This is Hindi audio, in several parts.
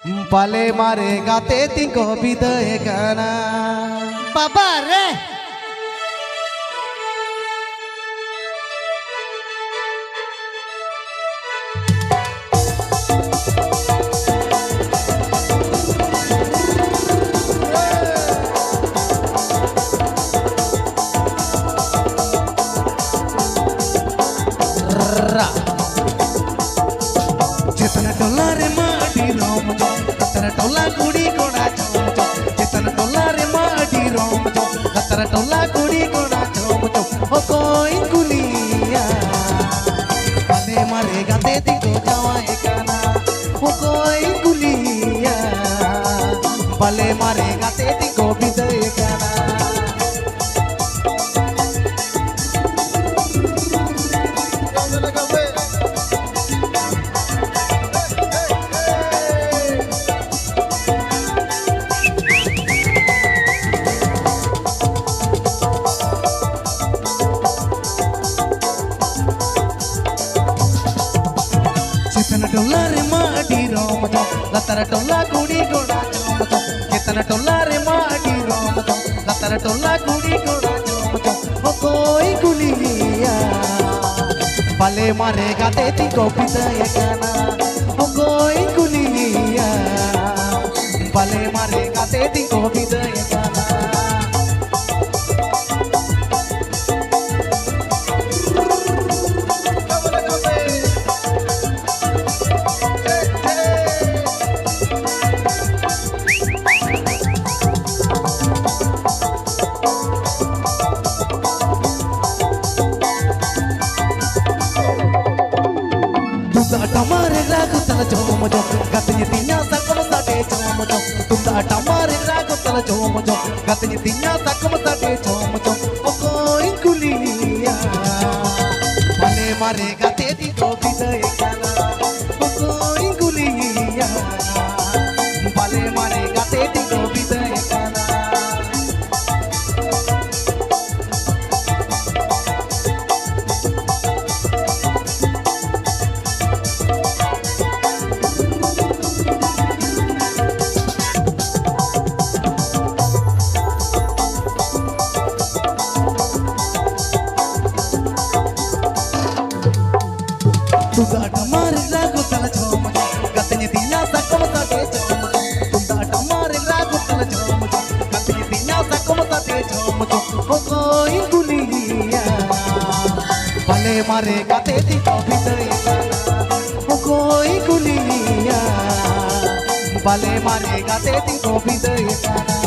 पाले मारे गाते तिंको विदय गाना बाबा रे जितना टोला रे माटी रोम जो जितना टोला कुड़ी कोड़ा चोम जो जितना टोला रे माटी रोम जो जितना टोला कुड़ी कोड़ा चोम जो ओ कोई गुलिया पाले मारे गाते तिंको जावाए गाना ओ कोई गुलिया पाले मारे गाते तिंको विदय गाना जितना टोला रे माटी रोम जो लतर टोला कुड़ी गोड़ा चोम जो जितना टोला रे माटी रोम जो लतर टोला कुड़ी गोड़ा चोम जो ओ कोई गुलिया पाले मारे गाते तिंको विदय गाना ओ कोई गुलिया पाले मारे गाते तिंको विदय गाना टमारे रागु तल झोम जो गतनी तिन्या सकम साटे झोम जो तुंदा टमारे रागु तल झोम जो गतनी तिन्या सकम साटे झोम जो ओ कोई गुलिया पाले मारे गाते तिंको विदय गाना ओ कोई गुलिया पाले मारे गाते तिंको विदय गाना तुंदा टमारे रागु तल झोम जो गतनी तिन्या सकम साटे झोम जो तुंदा टमारे रागु तल झोम जो गतनी तिन्या सकम साटे झोम जो ओ कोई गुलिया पाले मारे गाते तिंको विदय गाना ओ कोई गुलिया पाले मारे गाते तिंको विदय गाना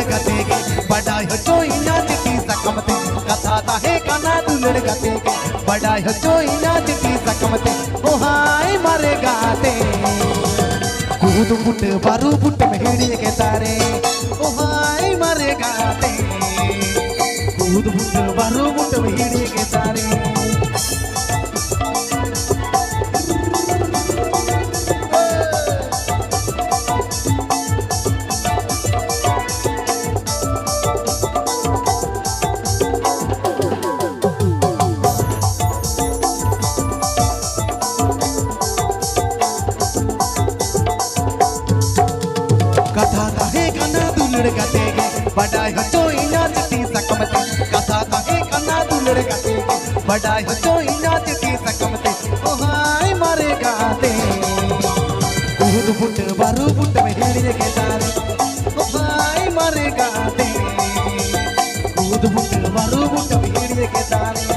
गाते गे बड़ाई हो चोइना चिट्टी सकमते कथा ताहे काना दुलड़ गाते गे बड़ाई हो चोइना चिट्टी सकमते ओ हाय मारे गाते कूद फुट बारू फुट मेहड़ी के तारे ओ हाय मारे गाते कूद फुट बारू फुट मेहड़ी के तारे गाते गे बड़ाई हो चोइना चिट्टी सकमते कथा ताहे काना दुलड़ गाते गे बड़ाई हो चोइना चिट्टी सकमते ओ हाय मारे गाते कूद फुट बारू फुट मेहड़ी के तारे ओ हाय मारे गाते कूद फुट बारू फुट मेहड़ी के तारे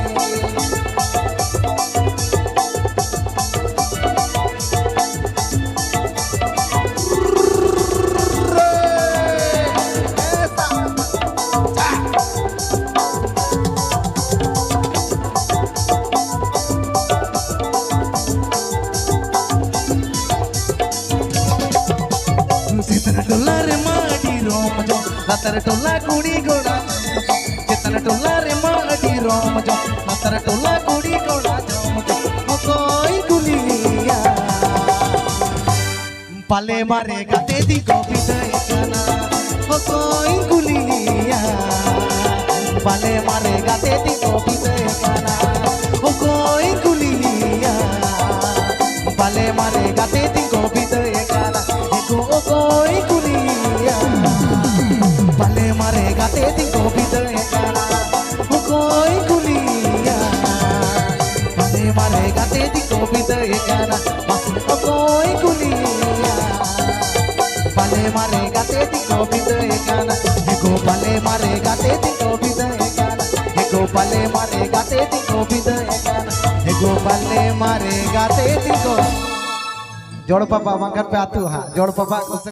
टोला रे माटी रोम जो लतर टोला कुड़ी गोड़ा जितना टोला रे सारा टोला कुड़ी कोड़ा झम झम ओ कोई गुलिया पाले मारे गाते दी गोपी दे गाना ओ कोई गुलिया पाले मारे गाते दी गोपी दे गाना ओ कोई गुलिया पाले मारे गाते दी गोपी दे गाना एको ओ कोई गुलिया पाले मारे गाते दी गोपी दे गाना ओ कोई गुलिया पाले मारे गाते दी गोपी दे गाना ओ कोई गुलिया पाले मारे गाते दी गोपी दे गाना एको पाले मारे गाते दी गोपी दे गाना एको पाले मारे गाते दी गोपी दे गाना एको पाले मारे गाते दी गो जोड़ पापा मगर पे आतू हा जोड़ पापा